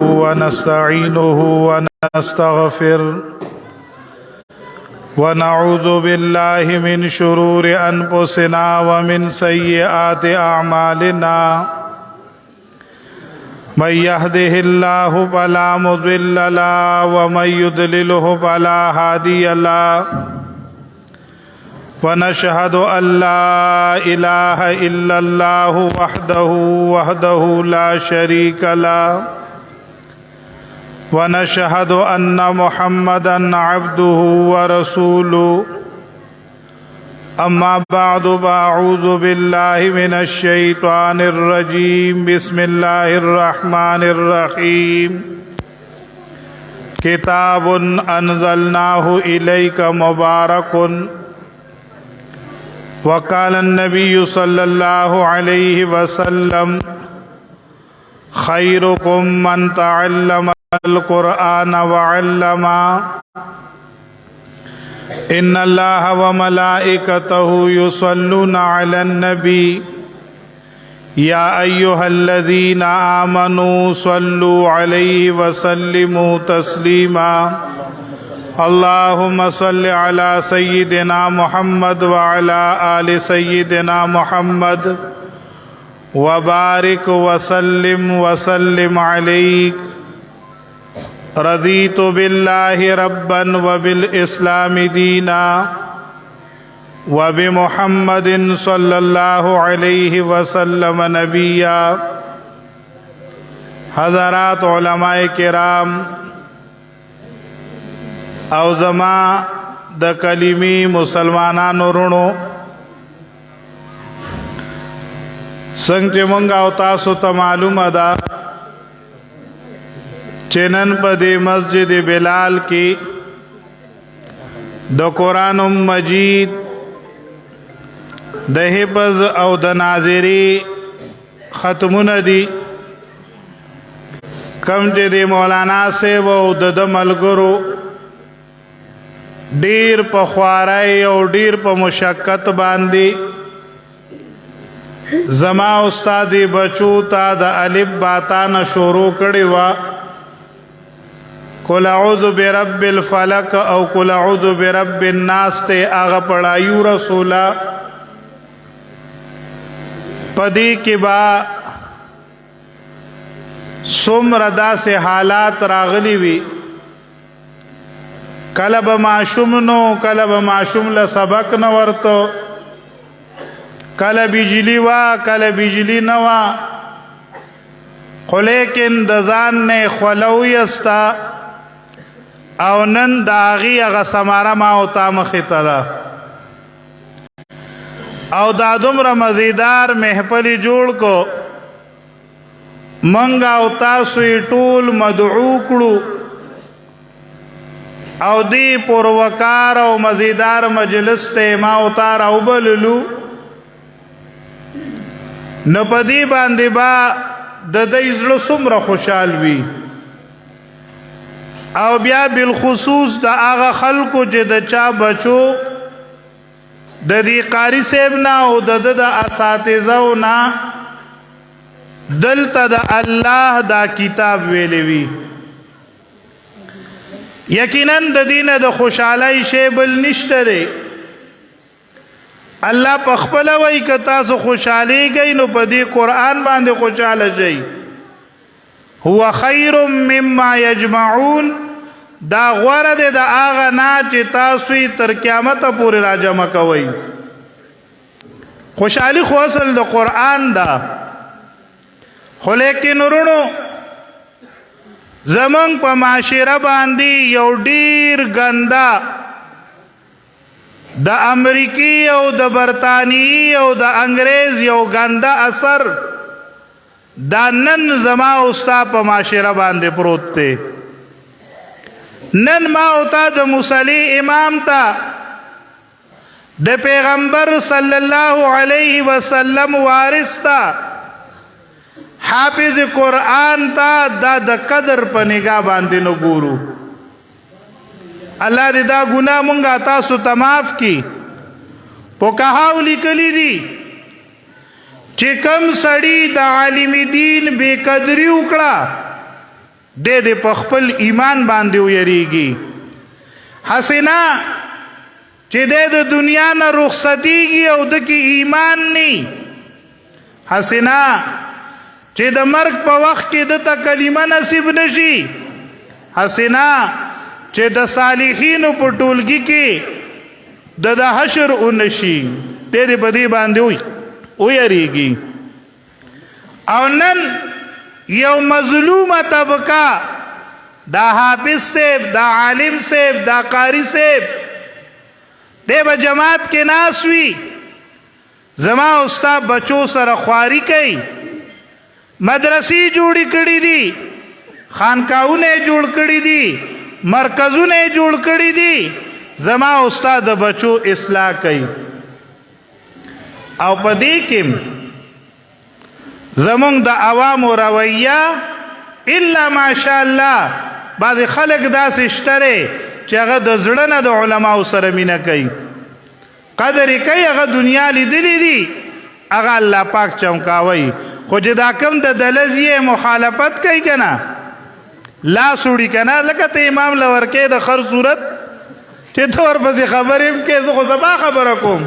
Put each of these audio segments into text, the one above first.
ونستعينه ونستغفر ونعوذ بالله من شرور أنفسنا ومن سيئات أعمالنا من يهده الله فلا مضل له ومن يضلله فلا هادي له ونشهد أن لا إله إلا الله وحده لا شريك له ونشهد أن محمدا عبده ورسوله أما بعد فأعوذ بالله من الشيطان الرجيم بسم الله الرحمن الرحيم كتاب أنزلناه إليك مبارك وقال النبي صلى الله عليه وسلم خيركم من تعلم القرآن وعلمه إن الله وملائكته يصلون على النبي يا أيها الذين آمنوا صلوا عليه وسلموا تسليما اللهم صل على سيدنا محمد وعلى آل سيدنا محمد وبارك وسلم عليك رضيت بالله ربا وبالإسلام دينا وبمحمد صلى الله عليه وسلم نبيا حضرات علماء کرام او زما د کلمی مسلمانانو رونو څنګه مونږ او تاسو ته معلومه ده چنن په دې مسجد بلال کې د قرآن مجید د حفظ او د ناظری ختمونه دي کم چې د مولانا صاحب او د ملګرو ډیر په خوارای او ډیر په مشقت باندې زما استاد بچو تا د الف باتا نه شروع کړي وا قل اعوذ برب الفلق او قل اعوذ برب الناس ته هغه پڑھایو رسولا پدی کې با څومره داسې حالات راغلي وي کله به معشوم نو کله به معشوم له سبق نه ورته کله بجلی وا کله بجلی نه وا خو لیکن د ځان نه خلوی استا او نن داغي هغه سماره ما او تا مخې ته ده او دا دومره مزیدار محفل جوړ کو منګ او تاسو ټول مدعو کړو او دی پروکار او مزیدار مجلس ته ما او تا راوبللو نو پدی باندې با د دې زړه څومره خوشحال وي او بیا بالخصوص د هغه خلکو چې د چا بچو د دې قاری صاحب نه او د اساتذو نه دلته د الله دا کتاب ویلې وي یقینا د دینه د خوشحالي شی بل نشته دی الله په خپل وای ک تاسو خوشحالي گئی نو په دې قران باندې خوشاله شئ هو خیر مما یجمعون دا غوړه ده د هغه نه چې تاسو تر قیامت پورې راجمع کوئ خوشحالي خو اصل د قران ده خو لیکن ورونو زمون په معاشره باندې یو ډیر ګندا د امریکای او د برتانی او د انګريز یو ګندا اثر دا نن زما اوستا په معاشره باندې پروت دی نن ما او تا د مصلی امام تا د پیغمبر صلی الله علیه وسلم وارث تا حافظ قرآن تا دا د قدر په نگاه باندې نو ګورو الله دې دا ګناه مونږه تاسو ته معاف کی فقهاو لیکلی دي چې کم سړی د عالم دین بے قدری وکړه د په خپل ایمان باندې ویریږي. حسنا چې د دنیا نه رخصتیږي او د کې ایمان نی. حسنا چې د مرګ په وخت کې د ته کلمه نصیب نشي. حسنا چې د صالحینو په ټولګي کې د حشر اونشي. دې په دې باندې ویریږي. او نن یو مظلومه طبقه دا حافظ صاحب، دا عالم صاحب، دا قاری صاحب دې به جماعت کې ناس وي، زما استاد بچو سره خواري کوي، مدرسې جوړې کړې دي، خانقاهونه جوړ کړي دي، مرکزونه جوړ کړي دي، زما استاد بچو اصلاح کوي. او په دې کې زمونږ د عوامو رویه الا ماشاء الله بعض خلک داسې شته چې هغه د زړه نه د علماو سره مینه کوي، قدر یې کوي، هغه دنیا لیدلی دي، هغه الله پاک چمکاوي. خو چې دا کم د دلزیې مخالفت کوي که نه، لاس وړي که نه، لکه ته امام له ورکې د خر صورت چې ته ورپسې خبرې هم کې، زه خو زما خبره کوم.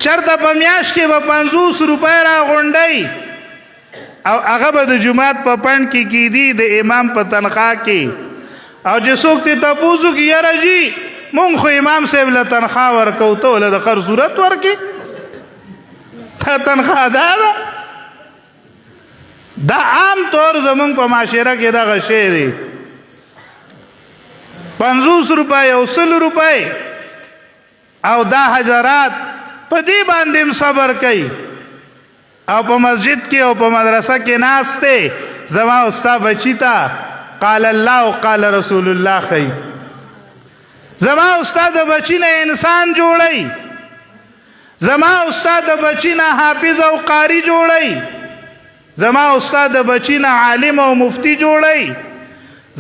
چرته په میاشت کې به 50 روپۍ راغونډئ او هغه به د جومات په پنډ کې کیدي د امام په تنخواه کې. او چې څوک دې تپوس وکړي یاره جي مونږ خو امام صاحب له تنخواه ورکوو، ته له د خر صورت ورکې؟ تا تنخواه دا ده؟ دا عام طور زمونږ په معاشره کې دغه شی دی. 50 روپۍ او 100 روپۍ او دا حجرات په دې باندې هم صبر کوي. او په مسجد کې او په مدرسه کې ناست دی، زما استاد بچی ته قال الله او قال رسول الله خی. زما استاد بچی نه انسان جوړی، زما استاد بچی نه حافظ او قاری جوړی، زما استاد بچی نه عالم او مفتی جوړی،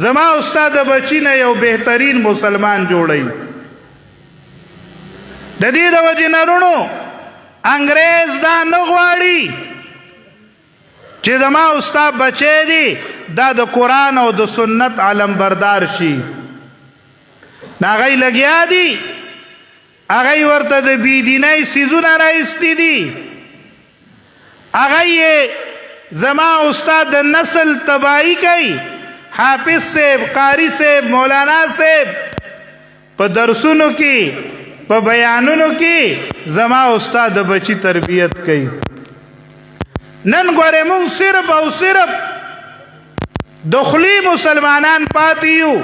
زما استاد بچی نه یو بهترین مسلمان جوړی. د دې د وجې نه رونو انګریز دا نه غواړي چې زما استاد بچی دی دا د قرآن او د سنت علمبردار شي. هغوی لګیا دي، هغوی ورته د بېدینۍ څیزونه رایستي دي، هغوی یې زما استاد د نسل تباهي کوي. حافظ صاحب، قاری صاحب، مولانا صاحب په درسونو کې په بیانونو کې زما استاد د بچی تربیت کوي. نن ګورې مونږ صرف او صرف دخلی مسلمانان پاتې یو.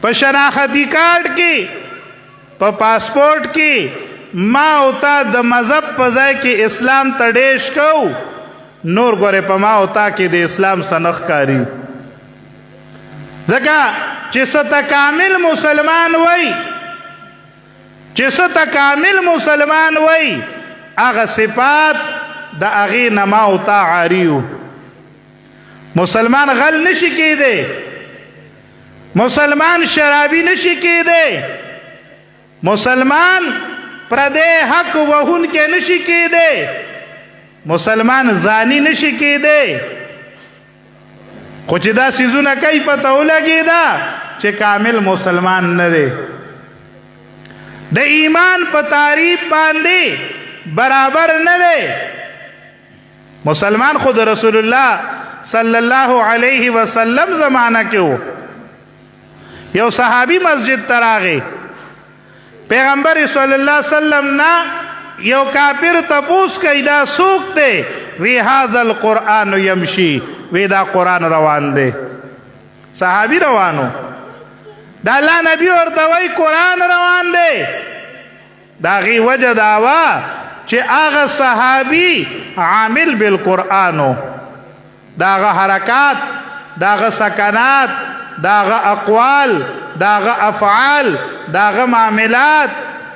په شناختی کارت کې، په پاسپورت کې ما او تا د مذهب په ځای کې اسلام تډیش کو، نور ګورې په ما او تا کې د اسلام سنخ کاری. ځکه چې څه کامل مسلمان وای، چې څه کامل مسلمان وای، هغه صفات د هغې نه ما او تا عاریو. مسلمان غل نشي کېدی، مسلمان شرابي نشي کېدی، مسلمان پردی حق وهونکی نشي کېدی، مسلمان زانی نشي کېدی. خو چې دا څیزونه کوي پته ولګېده چې کامل مسلمان نه دی. د ایمان په تعریف باندې برابر نه دی. مسلمان خود رسول الله صلی الله علیه وسلم زمانہ کې و. یو صحابی مسجد ته راغی، پیغمبر صلی الله علیه وسلم نه یو کافر تپوس کوي دا څوک دی؟ وی هذا القرآن یمشي، وی دا قرآن روان دی. صحابی روانو، دا الله نبی ورته وای قرآن روان دی. دا غي وجه دا وا چې هغه صحابي عامل بالقرآنو، داغه حرکات، داغه سکنات، داغه اقوال، داغه افعال، داغه معاملات،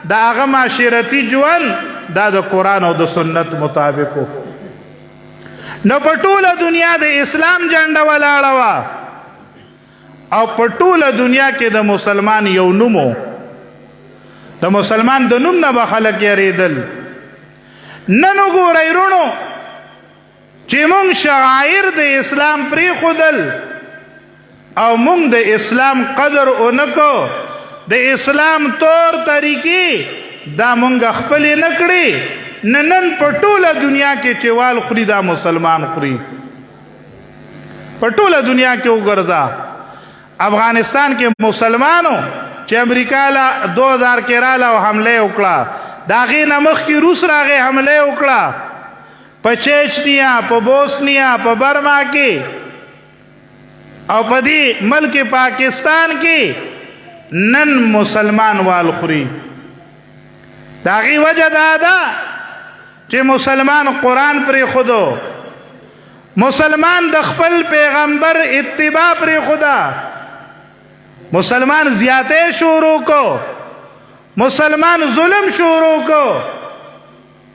داغه معاشرتی ژوند دا د قرآن او د سنت مطابق. نو په ټوله دنیا د اسلام جنډه ولاړه وه او په ټوله دنیا کې د مسلمان یو نومو، د مسلمان د نوم نه به خلک یریدل. نن وګورئ رونو، چې مونږ شعائر د اسلام پرېښودل او مونږ د اسلام قدر اونکو د اسلام طور طریقې دا مونږ خپلې نه کړې نن په ټوله دنیا کې چې وال خوري دا مسلمان خوري په ټوله دنیا کې وګرځا افغانستان کې مسلمانو چې امریکا له 2000 کې راله او حمله وکړه د هغې نه مخکې روس راغی حمله وکړه په چیچنیا په بوسنیا په برما کې او په دې ملک پاکستان کې نن مسلمان وال خوري د هغې وجه دا ده چې مسلمان قرآن پرېښودو مسلمان د خپل پیغمبر اتباع پرېښوده مسلمان زیاتی شروع کو مسلمان ظلم شروع کو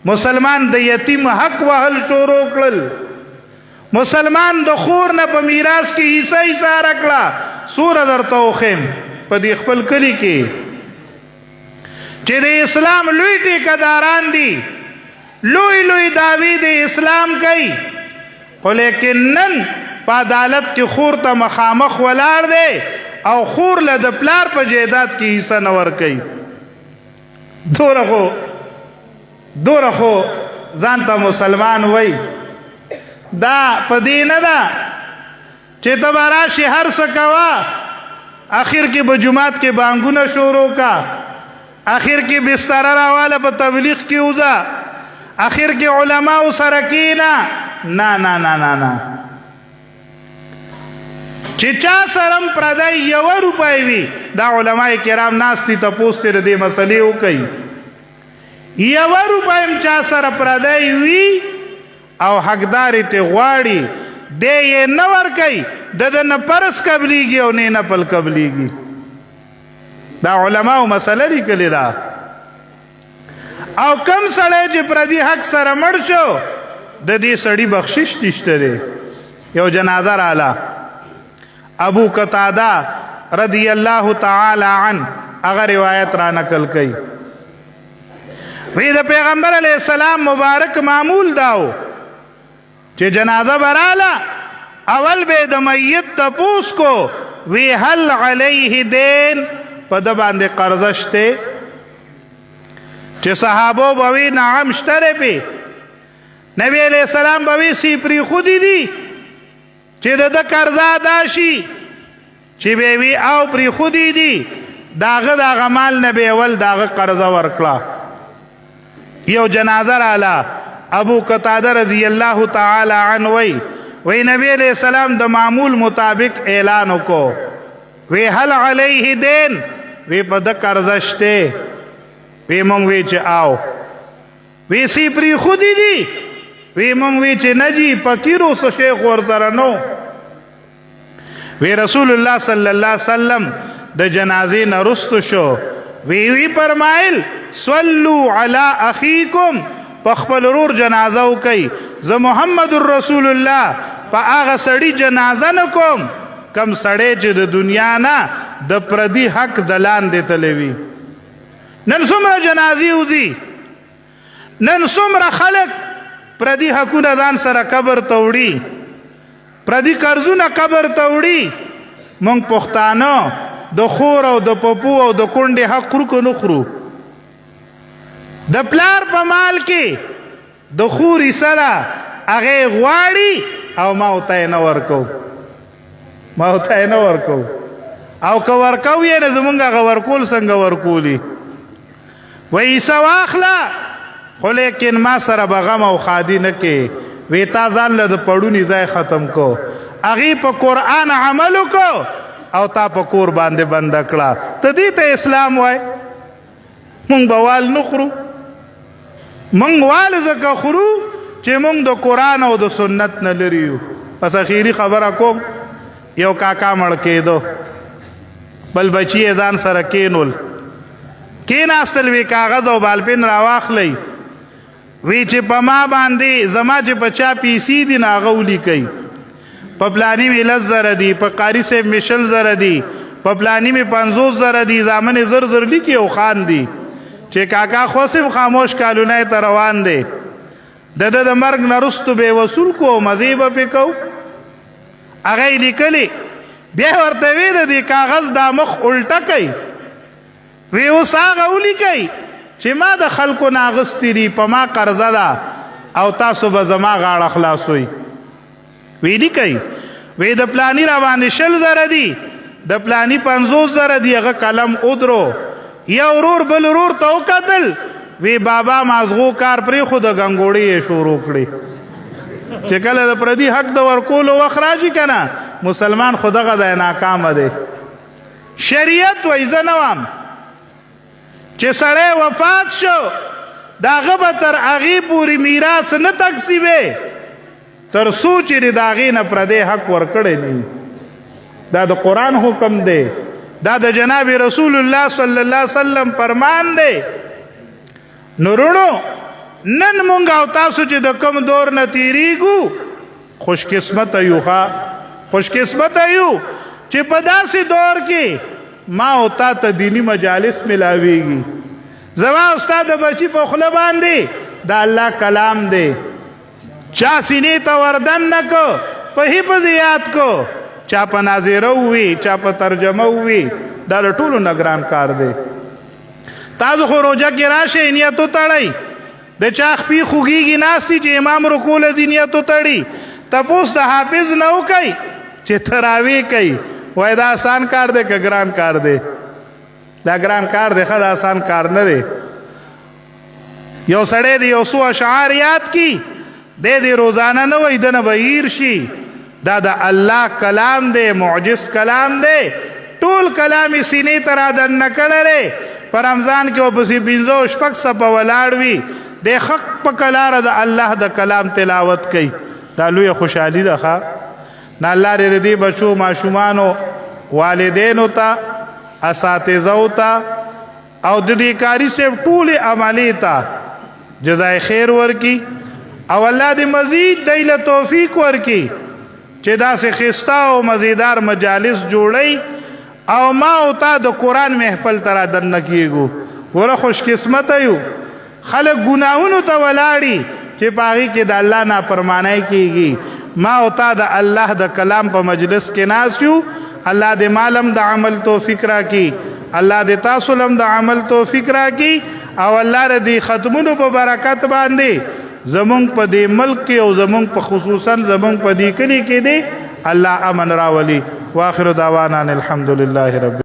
مسلمان د یتیم حق وهل شروع کړل مسلمان د خور نه په میراث کې حصه ایثاره کړه سوره درته وښیم په دې خپل کلي کې چې د اسلام لوی ټیکهداران دي لوی لوی دعوی د اسلام کوي خو لیکن نن په عدالت کې خور ته مخامخ ولاړ دی او خور له د پلار په جیداد کې حصه نه ورکوي دوره خو ځان ته مسلمان وای دا په دې نه ده چې ته به راشي هر څه کوه آخر کې به جومات کې بانګونه شروع کا آخر کې بستره راواله په تبلیغ کې وځه آخر کې علماو سره کېنه نه نه نه نه نه چې چا سره هم پردی 1 روپۍ وي دا علماء کرام ناست دي تپوس ترې د دې مسلې وکوي 1 روپۍ هم چا سره پردی وي او حقدار یې ترې غواړي دی یې نه ورکوي د ده نه فرض قبلیږي او نه نفل قبلیږي دا علماو مسله لیکلې ده او کم سړی چې پردي حق سره مړ شو د دې سړي بخشش نشته دی یو جنازه راله ابو قتاده رضی الله تعالی عنه هغه روایت را نقل کوي وی د پیغمبر علیه السلام مبارک معمول داو چې جنازه براله اول به د میت تپوس کو وی هل علیه دین په د باندې قرضه شته چې صحابو به وی نعم شته پې نبی علیه السلام به وی سی پرېښودي دي چې د ده قرضه ادا شي چې به وي او پرېښودي دي د هغه مال نه به اول د هغه قرضه ورکړه یو جنازه راله ابو قتاده رضی الله تعالی عنه وی نبی علیہ السلام د معمول مطابق اعلان وکړو وی هل علیه دین وی په ده قرضه شته وی مونږ وی چې آو وی سی پرېښودي دي وی مونږ وی چې نه جي فقیر اوس شیخ ورسره نو وی رسول الله صلی الله علیه وسلم د جنازې نه رستو شو وی فرمایل صلو علی اخیکم په خپل ورور جنازه وکئ زه محمد رسول الله په هغه سړي جنازه نه کوم کم سړی چې د دنیا نه د پردي حق د لاندې تللی وي نن څومره جنازې وځي نن څومره خلک پردي حقونه ځان سره قبر ته وړي پردي قرضونه قبر ته وړي موږ پښتانه د خور او د پپو او د کونډې حق خورو که نه خورو د پلار په مال کې د خور حصه ده هغې غواړي او ما ورته یې نه ورکو او که ورکو یې نه زمونږ هغه ورکول څنګه ورکولي وی حصه واخله خو لیکن ما سره به غم او خادي نه کې وی تا ځان له د پړوني ځای ختم کو هغې په قرآن عمل وکړو او تا په کور باندې بنده کړه ته دې ته اسلام وای مونږ به وال نه خورو مونږ وال ځکه خورو چې مونږ د قرآن او د سنت نه لري یو پس اخیری خبره کوم یو کاکا مړ کېدو بل بچی یې ځان سره کېنول کېناستل وی کاغذ او بالپن راواخلی وی چې په ما باندې زما چې په چا پیسې دي نه هغه ولیکئ په پلاني مې 10 زره دي په قاري صاحب مې 20 زره دي په پلاني مې 50 زره دي زامن یې زر زر لیکي او خان دي چې کاکا خو صرف خاموش کالونه ته روان دی د مرګ نه وروسته به وصول کو مزې به پې کوو. هغه یې لیکلي بیا ورته وی د دې کاغذ دا مخ الټه کوي وی اوس هغه ولیکئ چې ما د خلکو نه اخیستي دي په ما قرضه ده او تاسو به زما غاړه خلاصوئ. وی لیکئ وی د پلاني را باندې 20 زره دي د پلاني 50 زره دي. هغه قلم ودرو یو ورور بل ورور ته وکتل وی بابا مازغو کار پرېښو د ګنګوړې یې شروع کړې چې کله د پردي حق د ورکولو وخت راشي که نه مسلمان خو دغه دی ناکامه دی. شریعت وایي زه نه وم چې سړی وفات شو د هغه به تر هغې پورې میراث نه تقسیمې تر څو چې د هغې نه پردی حق ورکړی نه. دا د قرآن حکم دی، دا د جناب رسول الله صلی الله علیه وسلم فرمان دی. نو رونو نن مونږ او تاسو چې د کوم دور نه تیریږو خوش قسمته یو خوش قسمته یو چې په داسې دور کې ما او تا ته دینی مجالس ملاویږي. زما استاد بچی په خوله باندې د الله کلام دی چا سینې ته وردن نه کو په حفظ یاد کو چا په ناظره ووي چا په ترجمه ووي دا د ټولو نه ګران کار دی. تاسو خو روژه کې راشئ نیت وتړئ د چا خپې خوږېږي ناستي چې امام رکوع له ځي نیت وتړي تپوس د حافظ نه وکئ چې تراویح کوي وایي دا آسان کار دی که ګران کار دی؟ دا ګران کار دی ښه دا آسان کار نه دی. یو سړی د یو څو اشعار یاد کی دی د روزانه نه وایي دنه به هیر شي. دا د الله کلام دی معجز کلام دی ټول کلام یې سینې ته را دننه کړی دی. په رمضان کې ورپسې 5 شپږ صفه ولاړ وي دی حق په کلاره د الله د کلام تلاوت کوي. دا لویه خوشحالي ده ښه. نه الله دې د دې بچو ماشومانو والدینو ته اساتذو ته او د دې کاري صاحب ټولې عملې ته جزای خیر ورکي او الله دې مزید دی له توفیق ورکي چې داسې ښایسته او مزیدار مجالس جوړئ او ما او تا د قرآن محفل ته را دننه کیږو. ګوره خوش قسمته یو خلک ګناهونو ته ولاړي چې په هغې کې د الله نافرمانی کیږي. ما او تا د الله د کلام په مجلس کې ناست یو. الله دې مالم د عمل توفیق راکړي، الله دې تاسو لم د عمل توفیق راکړي او الله دې ختمونو په برکت باندې زمونږ په دې ملک کې او زمونږ په خصوصا زمونږ په دې کلي کې دې الله امن راولي. واخر دعوانا الحمد لله رب